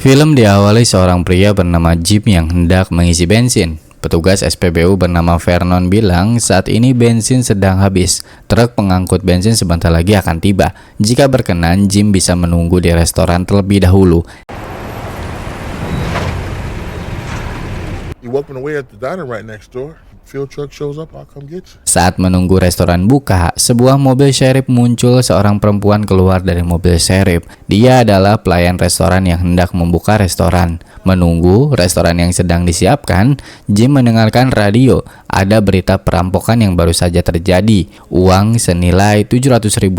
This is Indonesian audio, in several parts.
Film diawali seorang pria bernama Jim yang hendak mengisi bensin. Petugas SPBU bernama Vernon bilang saat ini bensin sedang habis. Truk pengangkut bensin sebentar lagi akan tiba. Jika berkenan, Jim bisa menunggu di restoran terlebih dahulu. You walking away at the diner right next door. Fuel truck shows up, I'll come get you. Saat menunggu restoran buka, sebuah mobil sheriff muncul. Seorang perempuan keluar dari mobil sheriff. Dia adalah pelayan restoran yang hendak membuka restoran. Menunggu restoran yang sedang disiapkan, Jim mendengarkan radio. Ada berita perampokan yang baru saja terjadi. Uang senilai $700.000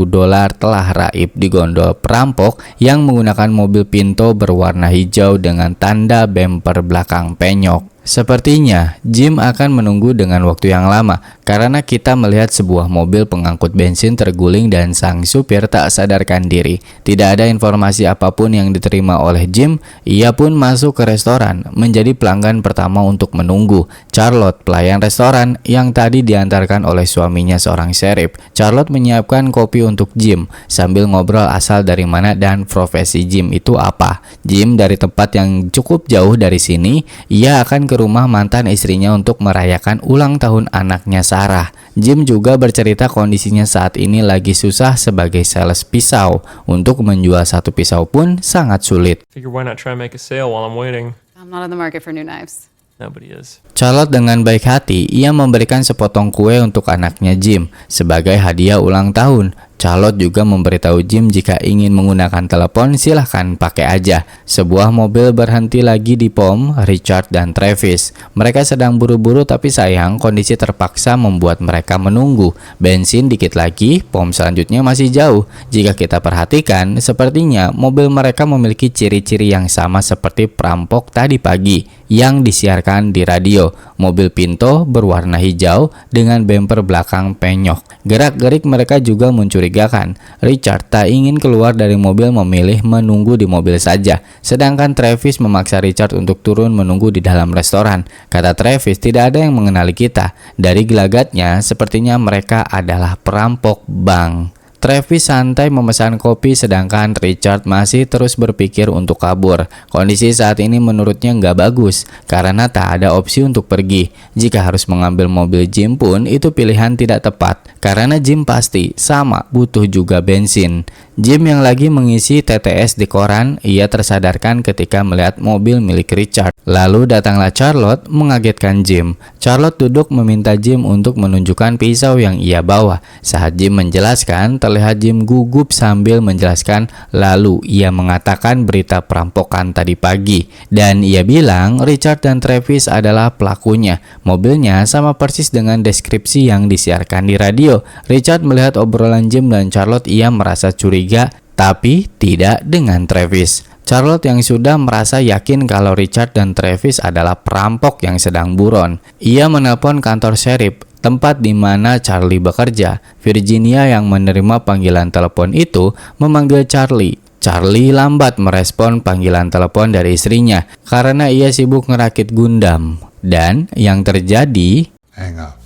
telah raib di gondol perampok yang menggunakan mobil Pinto berwarna hijau dengan tanda bemper belakang penyok. Sepertinya Jim akan menunggu dengan waktu yang lama karena kita melihat sebuah mobil pengangkut bensin terguling dan sang supir tak sadarkan diri. Tidak ada informasi apapun yang diterima oleh Jim. Ia pun masuk ke restoran, menjadi pelanggan pertama untuk menunggu. Charlotte, pelayan restoran yang tadi diantarkan oleh suaminya seorang sheriff. Charlotte menyiapkan kopi untuk Jim sambil ngobrol asal dari mana dan profesi Jim itu apa. Jim dari tempat yang cukup jauh dari sini. Ia akan ke rumah mantan istrinya untuk merayakan ulang tahun anaknya Sarah. Jim juga bercerita kondisinya saat ini lagi susah sebagai sales pisau. Untuk menjual satu pisau pun sangat sulit. Figure why not try and make a sale while I'm waiting? I'm not in the market for new knives. Nobody is. Charlotte dengan baik hati, ia memberikan sepotong kue untuk anaknya Jim sebagai hadiah ulang tahun. Charlotte juga memberitahu Jim jika ingin menggunakan telepon silahkan pakai aja. Sebuah mobil berhenti lagi di pom Richard dan Travis. Mereka sedang buru-buru tapi sayang kondisi terpaksa membuat mereka menunggu. Bensin dikit lagi, pom selanjutnya masih jauh. Jika kita perhatikan, sepertinya mobil mereka memiliki ciri-ciri yang sama seperti perampok tadi pagi yang disiarkan di radio. Mobil Pinto berwarna hijau dengan bemper belakang penyok. Gerak-gerik mereka juga mencurigakan. Richard tak ingin keluar dari mobil, memilih menunggu di mobil saja. Sedangkan Travis memaksa Richard untuk turun menunggu di dalam restoran. Kata Travis, tidak ada yang mengenali kita. Dari gelagatnya, sepertinya mereka adalah perampok bank. Travis santai memesan kopi sedangkan Richard masih terus berpikir untuk kabur. Kondisi saat ini menurutnya nggak bagus karena tak ada opsi untuk pergi. Jika harus mengambil mobil Jim pun itu pilihan tidak tepat karena Jim pasti sama butuh juga bensin. Jim yang lagi mengisi TTS di koran, ia tersadarkan ketika melihat mobil milik Richard. Lalu datanglah Charlotte mengagetkan Jim. Charlotte duduk meminta Jim untuk menunjukkan pisau yang ia bawa. Saat Jim menjelaskan, terlihat Jim gugup sambil menjelaskan, lalu ia mengatakan berita perampokan tadi pagi. Dan ia bilang Richard dan Travis adalah pelakunya. Mobilnya sama persis dengan deskripsi yang disiarkan di radio. Richard melihat obrolan Jim dan Charlotte, ia merasa curiga, tapi tidak dengan Travis. Charlotte yang sudah merasa yakin kalau Richard dan Travis adalah perampok yang sedang buron. Ia menelpon kantor sheriff, tempat di mana Charlie bekerja. Virginia yang menerima panggilan telepon itu memanggil Charlie. Charlie lambat merespon panggilan telepon dari istrinya karena ia sibuk ngerakit Gundam. Dan yang terjadi... Hang up.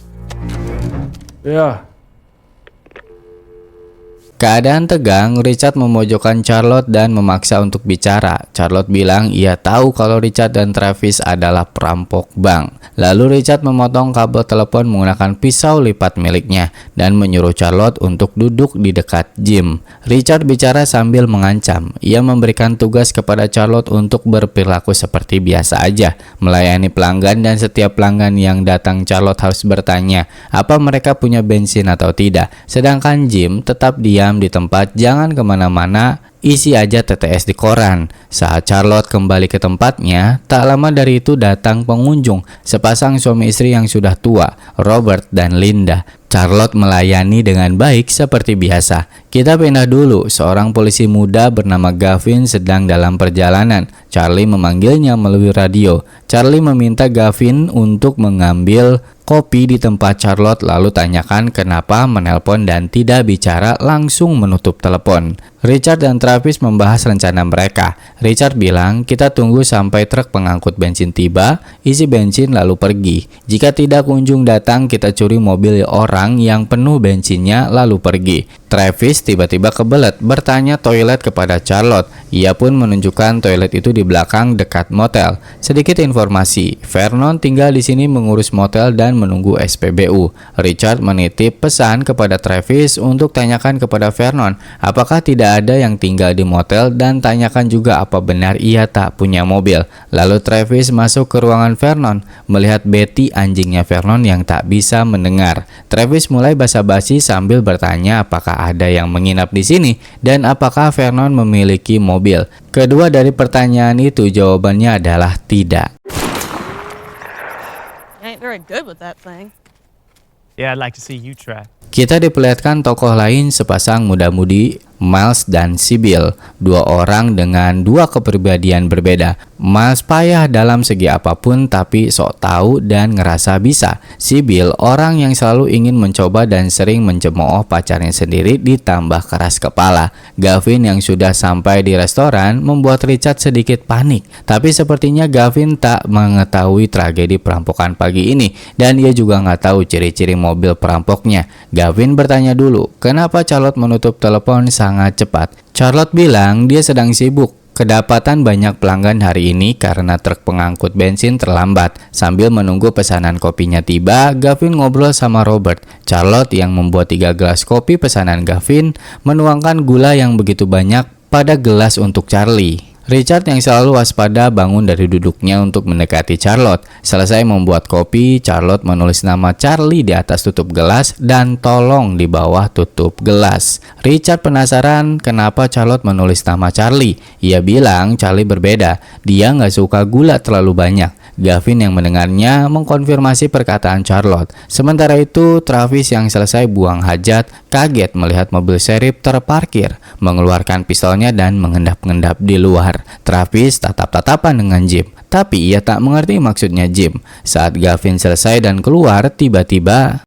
Yeah. Keadaan tegang, Richard memojokkan Charlotte dan memaksa untuk bicara. Charlotte bilang ia tahu kalau Richard dan Travis adalah perampok bank. Lalu Richard memotong kabel telepon menggunakan pisau lipat miliknya dan menyuruh Charlotte untuk duduk di dekat Jim. Richard bicara sambil mengancam. Ia memberikan tugas kepada Charlotte untuk berperilaku seperti biasa aja, melayani pelanggan, dan setiap pelanggan yang datang Charlotte harus bertanya apa mereka punya bensin atau tidak. Sedangkan Jim tetap diam di tempat, jangan kemana-mana, isi aja TTS di koran. Saat Charlotte kembali ke tempatnya, tak lama dari itu datang pengunjung, sepasang suami istri yang sudah tua, Robert dan Linda. Charlotte melayani dengan baik seperti biasa. Kita pindah dulu, seorang polisi muda bernama Gavin sedang dalam perjalanan. Charlie memanggilnya melalui radio. Charlie meminta Gavin untuk mengambil kopi di tempat Charlotte, lalu tanyakan kenapa menelpon dan tidak bicara, langsung menutup telepon. Richard dan Travis membahas rencana mereka. Richard bilang, kita tunggu sampai truk pengangkut bensin tiba, isi bensin lalu pergi. Jika tidak kunjung datang, kita curi mobil orang yang penuh bensinnya lalu pergi. Travis tiba-tiba kebelet bertanya toilet kepada Charlotte. Ia pun menunjukkan toilet itu di belakang dekat motel. Sedikit informasi, Vernon tinggal di sini mengurus motel dan menunggu SPBU. Richard menitip pesan kepada Travis untuk tanyakan kepada Vernon apakah tidak ada yang tinggal di motel dan tanyakan juga apa benar ia tak punya mobil. Lalu Travis masuk ke ruangan Vernon melihat Betty, anjingnya Vernon yang tak bisa mendengar. Travis mulai basa-basi sambil bertanya apakah ada yang menginap di sini dan apakah Vernon memiliki mobil. Kedua dari pertanyaan itu jawabannya adalah tidak. Ain't very good with that thing. Yeah, I'd like to see you try. Kita diperlihatkan tokoh lain sepasang muda-mudi, Miles dan Sybil, dua orang dengan dua kepribadian berbeda. Miles payah dalam segi apapun tapi sok tahu dan ngerasa bisa. Sybil orang yang selalu ingin mencoba dan sering mencemooh pacarnya sendiri ditambah keras kepala. Gavin yang sudah sampai di restoran membuat Richard sedikit panik. Tapi sepertinya Gavin tak mengetahui tragedi perampokan pagi ini dan ia juga nggak tahu ciri-ciri mobil perampoknya. Gavin bertanya dulu, kenapa Charlotte menutup telepon sangat cepat? Charlotte bilang dia sedang sibuk. Kedapatan banyak pelanggan hari ini karena truk pengangkut bensin terlambat. Sambil menunggu pesanan kopinya tiba, Gavin ngobrol sama Robert. Charlotte yang membuat 3 gelas kopi pesanan Gavin menuangkan gula yang begitu banyak pada gelas untuk Charlie. Richard yang selalu waspada bangun dari duduknya untuk mendekati Charlotte. Selesai membuat kopi, Charlotte menulis nama Charlie di atas tutup gelas dan tolong di bawah tutup gelas. Richard penasaran kenapa Charlotte menulis nama Charlie. Ia bilang Charlie berbeda, dia nggak suka gula terlalu banyak. Gavin yang mendengarnya mengkonfirmasi perkataan Charlotte. Sementara itu, Travis yang selesai buang hajat kaget melihat mobil sheriff terparkir, mengeluarkan pistolnya dan mengendap-endap di luar. Travis tatap-tatapan dengan Jim, tapi ia tak mengerti maksudnya Jim. Saat Gavin selesai dan keluar, tiba-tiba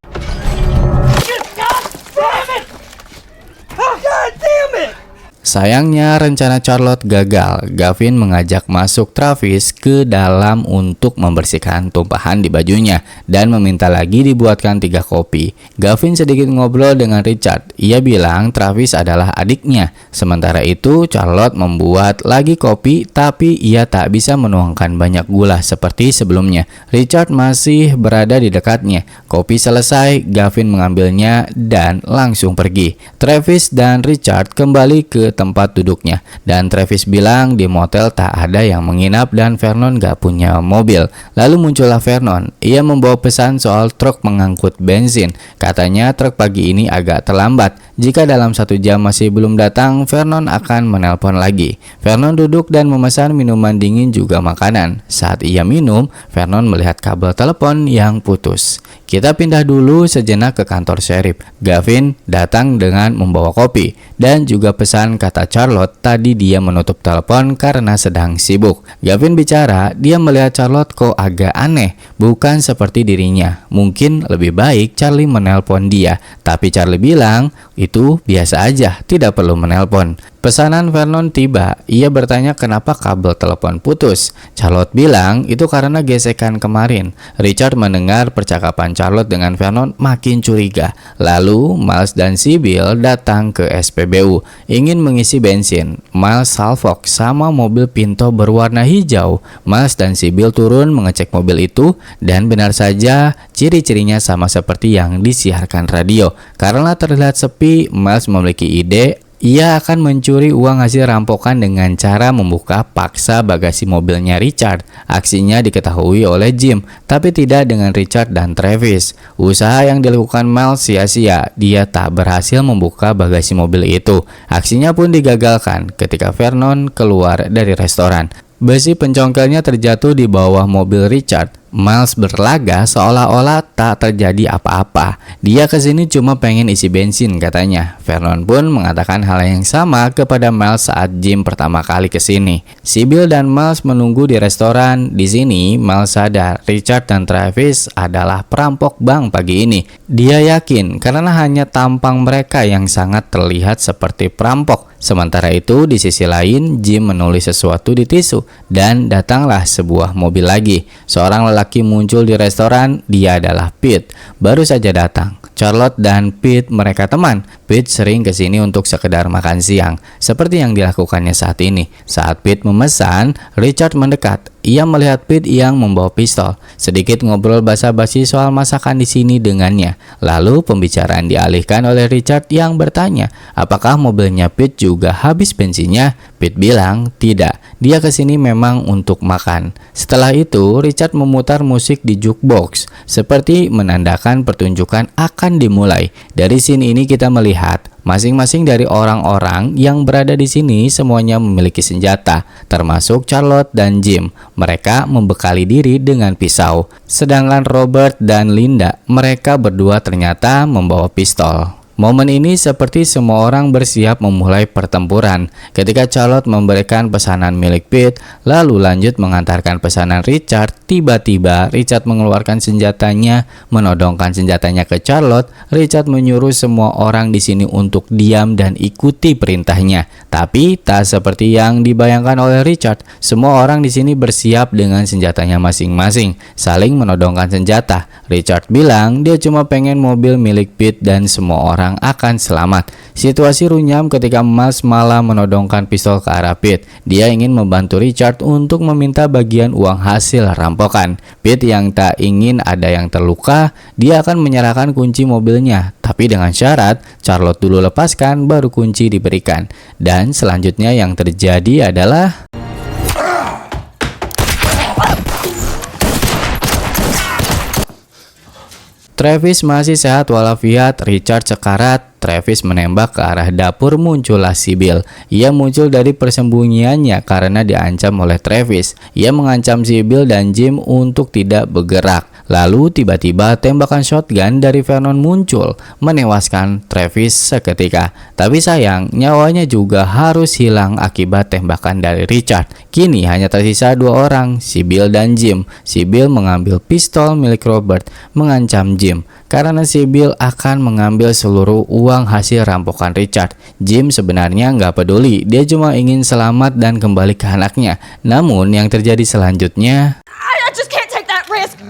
sayangnya rencana Charlotte gagal. Gavin mengajak masuk Travis ke dalam untuk membersihkan tumpahan di bajunya dan meminta lagi dibuatkan 3 kopi. Gavin sedikit ngobrol dengan Richard. Ia bilang Travis adalah adiknya. Sementara itu Charlotte membuat lagi kopi tapi ia tak bisa menuangkan banyak gula seperti sebelumnya. Richard masih berada di dekatnya. Kopi selesai, Gavin mengambilnya dan langsung pergi. Travis dan Richard kembali ke tempat duduknya dan Travis bilang di motel tak ada yang menginap dan Vernon gak punya mobil. Lalu muncullah Vernon. Ia membawa pesan soal truk mengangkut bensin. Katanya truk pagi ini agak terlambat. Jika dalam 1 jam masih belum datang, Vernon akan menelpon lagi. Vernon duduk dan memesan minuman dingin juga makanan. Saat ia minum, Vernon melihat kabel telepon yang putus. Kita pindah dulu sejenak ke kantor sheriff. Gavin datang dengan membawa kopi dan juga pesan kata Charlotte tadi dia menutup telepon karena sedang sibuk. Gavin bicara, dia melihat Charlotte kok agak aneh, bukan seperti dirinya. Mungkin lebih baik Charlie menelpon dia, tapi Charlie bilang itu biasa aja, tidak perlu menelpon. Pesanan Vernon tiba. Ia bertanya kenapa kabel telepon putus. Charlotte bilang itu karena gesekan kemarin. Richard mendengar percakapan Charlotte dengan Vernon makin curiga. Lalu Miles dan Sybil datang ke SPBU ingin mengisi bensin. Miles salvok sama mobil Pinto berwarna hijau. Miles dan Sybil turun mengecek mobil itu dan benar saja ciri-cirinya sama seperti yang disiarkan radio. Karena terlihat sepi, Miles memiliki ide. Ia akan mencuri uang hasil rampokan dengan cara membuka paksa bagasi mobilnya Richard. Aksinya diketahui oleh Jim, tapi tidak dengan Richard dan Travis. Usaha yang dilakukan Miles sia-sia. Dia tak berhasil membuka bagasi mobil itu. Aksinya pun digagalkan ketika Vernon keluar dari restoran. Besi pencongkelnya terjatuh di bawah mobil Richard. Miles berlaga seolah-olah tak terjadi apa-apa. Dia kesini cuma pengen isi bensin katanya. Vernon pun mengatakan hal yang sama kepada Miles saat Jim pertama kali kesini. Sybil dan Miles menunggu di restoran. Di sini Miles sadar Richard dan Travis adalah perampok bank pagi ini. Dia yakin karena hanya tampang mereka yang sangat terlihat seperti perampok. Sementara itu di sisi lain Jim menulis sesuatu di tisu dan datanglah sebuah mobil lagi. Seorang lelaki muncul di restoran, dia adalah Pete. Baru saja datang. Charlotte dan Pete mereka teman. Pete sering kesini untuk sekedar makan siang, seperti yang dilakukannya saat ini. Saat Pete memesan, Richard mendekat. Ia melihat Pete yang membawa pistol. Sedikit ngobrol basa-basi soal masakan di sini dengannya. Lalu pembicaraan dialihkan oleh Richard yang bertanya, apakah mobilnya Pete juga habis bensinnya? Pete bilang tidak. Dia kesini memang untuk makan. Setelah itu, Richard memutar musik di jukebox, seperti menandakan pertunjukan akan dimulai. Dari scene ini kita melihat masing-masing dari orang-orang yang berada di sini semuanya memiliki senjata, termasuk Charlotte dan Jim. Mereka membekali diri dengan pisau. Sedangkan Robert dan Linda, mereka berdua ternyata membawa pistol. Momen ini seperti semua orang bersiap memulai pertempuran. Ketika Charlotte memberikan pesanan milik Pete, lalu lanjut mengantarkan pesanan Richard, tiba-tiba Richard mengeluarkan senjatanya, menodongkan senjatanya ke Charlotte. Richard menyuruh semua orang di sini untuk diam dan ikuti perintahnya. Tapi tak seperti yang dibayangkan oleh Richard. Semua orang di sini bersiap dengan senjatanya masing-masing, saling menodongkan senjata. Richard bilang dia cuma pengen mobil milik Pete dan semua orang akan selamat. Situasi runyam ketika Mas malah menodongkan pistol ke arah Pete. Dia ingin membantu Richard untuk meminta bagian uang hasil rampokan. Pete yang tak ingin ada yang terluka, dia akan menyerahkan kunci mobilnya. Tapi dengan syarat, Charlotte dulu lepaskan baru kunci diberikan. Dan selanjutnya yang terjadi adalah Travis masih sehat walafiat, Richard sekarat. Travis menembak ke arah dapur, muncullah Sybil. Ia muncul dari persembunyiannya karena diancam oleh Travis. Ia mengancam Sybil dan Jim untuk tidak bergerak. Lalu tiba-tiba tembakan shotgun dari Vernon muncul, menewaskan Travis seketika. Tapi sayang, nyawanya juga harus hilang akibat tembakan dari Richard. Kini hanya tersisa dua orang, Sybil dan Jim. Sybil mengambil pistol milik Robert, mengancam Jim karena Sybil akan mengambil seluruh uang hasil rampokan Richard. Jim sebenarnya nggak peduli, dia cuma ingin selamat dan kembali ke anaknya. Namun yang terjadi selanjutnya, I just can't take that risk.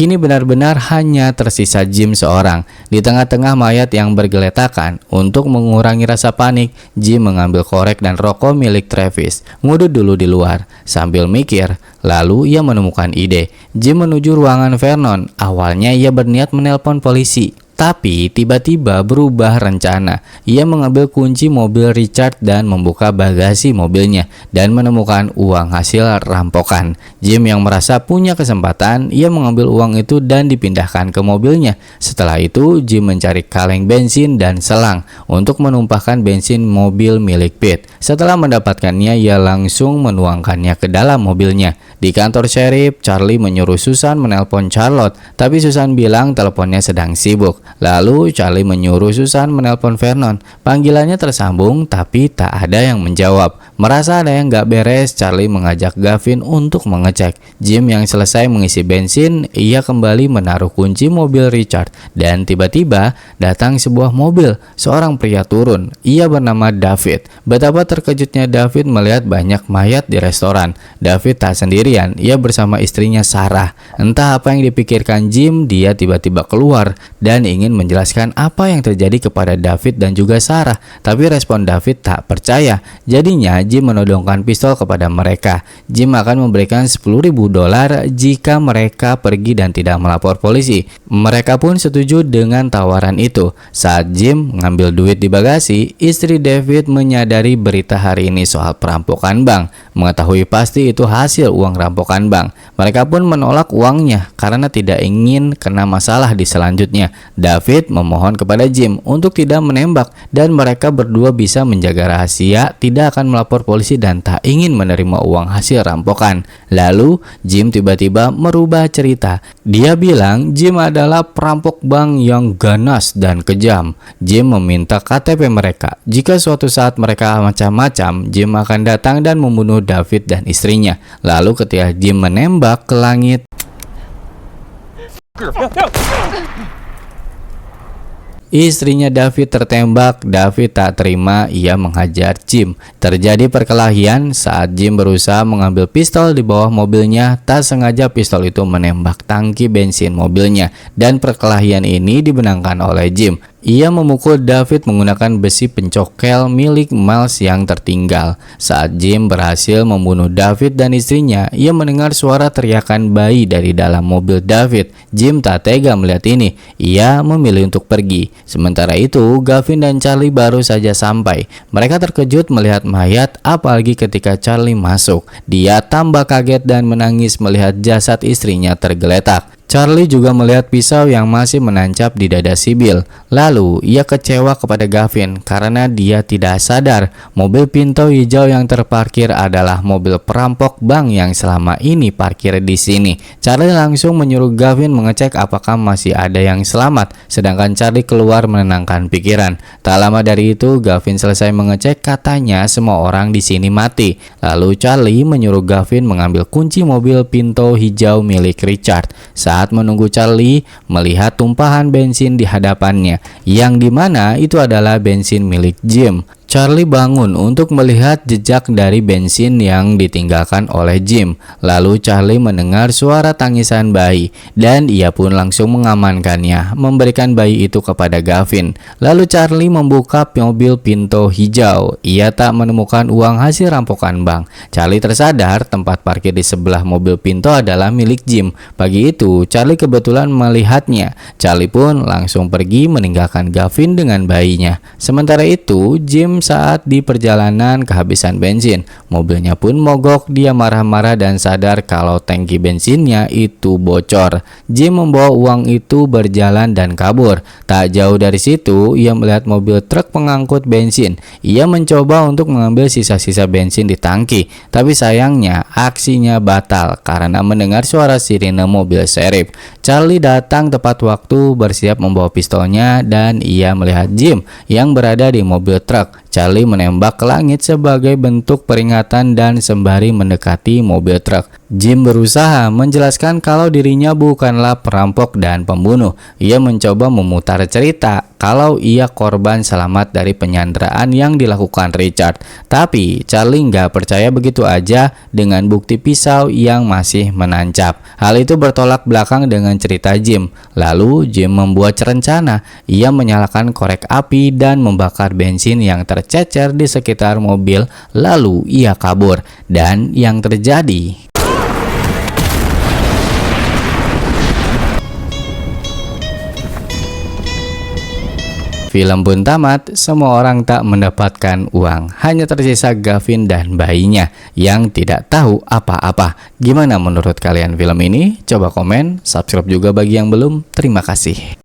kini benar-benar hanya tersisa Jim seorang. Di tengah-tengah mayat yang bergeletakan, untuk mengurangi rasa panik, Jim mengambil korek dan rokok milik Travis. Ngudut dulu di luar, sambil mikir. Lalu ia menemukan ide. Jim menuju ruangan Vernon. Awalnya ia berniat menelpon polisi. Tapi tiba-tiba berubah rencana. Ia mengambil kunci mobil Richard dan membuka bagasi mobilnya dan menemukan uang hasil rampokan. Jim yang merasa punya kesempatan, ia mengambil uang itu dan dipindahkan ke mobilnya. Setelah itu Jim mencari kaleng bensin dan selang untuk menumpahkan bensin mobil milik Pete. Setelah mendapatkannya, ia langsung menuangkannya ke dalam mobilnya. Di kantor sheriff, Charlie menyuruh Susan menelpon Charlotte, tapi Susan bilang teleponnya sedang sibuk. Lalu Charlie menyuruh Susan menelpon Vernon. Panggilannya tersambung tapi tak ada yang menjawab. Merasa ada yang gak beres, Charlie mengajak Gavin untuk mengecek. Jim yang selesai mengisi bensin, ia kembali menaruh kunci mobil Richard. Dan tiba-tiba datang sebuah mobil. Seorang pria turun. Ia bernama David. Betapa terkejutnya David melihat banyak mayat di restoran. David tak sendirian, ia bersama istrinya Sarah. Entah apa yang dipikirkan Jim, dia tiba-tiba keluar dan ingin menjelaskan apa yang terjadi kepada David dan juga Sarah. Tapi respon David tak percaya. Jadinya Jim menodongkan pistol kepada mereka. Jim akan memberikan $10.000 jika mereka pergi dan tidak melapor polisi. Mereka pun setuju dengan tawaran itu. Saat Jim mengambil duit di bagasi, istri David menyadari berita hari ini soal perampokan bank. Mengetahui pasti itu hasil uang rampokan bank. Mereka pun menolak uangnya karena tidak ingin kena masalah di selanjutnya. David memohon kepada Jim untuk tidak menembak dan mereka berdua bisa menjaga rahasia, tidak akan melapor polisi dan tak ingin menerima uang hasil rampokan. Lalu Jim tiba-tiba merubah cerita. Dia bilang Jim adalah perampok bank yang ganas dan kejam. Jim meminta KTP mereka. Jika suatu saat mereka macam-macam, Jim akan datang dan membunuh David dan istrinya. Lalu ketika Jim menembak ke langit, Istrinya David tertembak. David tak terima, ia menghajar Jim. Terjadi perkelahian saat Jim berusaha mengambil pistol di bawah mobilnya. Tak sengaja pistol itu menembak tangki bensin mobilnya dan perkelahian ini dimenangkan oleh Jim. Ia memukul David menggunakan besi pencokel milik Miles yang tertinggal. Saat Jim berhasil membunuh David dan istrinya, ia mendengar suara teriakan bayi dari dalam mobil David. Jim tak tega melihat ini. Ia memilih untuk pergi. Sementara itu, Gavin dan Charlie baru saja sampai. Mereka terkejut melihat mayat, apalagi ketika Charlie masuk. Dia tambah kaget dan menangis melihat jasad istrinya tergeletak. Charlie juga melihat pisau yang masih menancap di dada Sibyl. Lalu, ia kecewa kepada Gavin karena dia tidak sadar mobil Pinto hijau yang terparkir adalah mobil perampok bank yang selama ini parkir di sini. Charlie langsung menyuruh Gavin mengecek apakah masih ada yang selamat, sedangkan Charlie keluar menenangkan pikiran. Tak lama dari itu, Gavin selesai mengecek, katanya semua orang di sini mati. Lalu Charlie menyuruh Gavin mengambil kunci mobil Pinto hijau milik Richard. Saat menunggu Charlie melihat tumpahan bensin di hadapannya, yang dimana itu adalah bensin milik Jim. Charlie bangun untuk melihat jejak dari bensin yang ditinggalkan oleh Jim. Lalu Charlie mendengar suara tangisan bayi dan ia pun langsung mengamankannya, memberikan bayi itu kepada Gavin. Lalu Charlie membuka mobil Pinto hijau. Ia tak menemukan uang hasil rampokan bank. Charlie tersadar tempat parkir di sebelah mobil Pinto adalah milik Jim. Pagi itu Charlie kebetulan melihatnya. Charlie pun langsung pergi meninggalkan Gavin dengan bayinya. Sementara itu Jim saat di perjalanan kehabisan bensin. Mobilnya pun mogok. Dia marah-marah dan sadar kalau tangki bensinnya itu bocor. Jim membawa uang itu berjalan dan kabur. Tak jauh dari situ, ia melihat mobil truk pengangkut bensin. Ia mencoba untuk mengambil sisa-sisa bensin di tangki, tapi sayangnya aksinya batal karena mendengar suara sirine mobil sheriff. Charlie datang tepat waktu, bersiap membawa pistolnya, dan ia melihat Jim yang berada di mobil truk. Charlie menembak ke langit sebagai bentuk peringatan dan sembari mendekati mobil truk. Jim berusaha menjelaskan kalau dirinya bukanlah perampok dan pembunuh. Ia mencoba memutar cerita kalau ia korban selamat dari penyanderaan yang dilakukan Richard. Tapi Charlie nggak percaya begitu aja dengan bukti pisau yang masih menancap. Hal itu bertolak belakang dengan cerita Jim. Lalu Jim membuat rencana. Ia menyalakan korek api dan membakar bensin yang tercecer di sekitar mobil. Lalu ia kabur. Dan yang terjadi, film pun tamat. Semua orang tak mendapatkan uang. Hanya tersisa Gavin dan bayinya yang tidak tahu apa-apa. Gimana menurut kalian film ini? Coba komen, subscribe juga bagi yang belum. Terima kasih.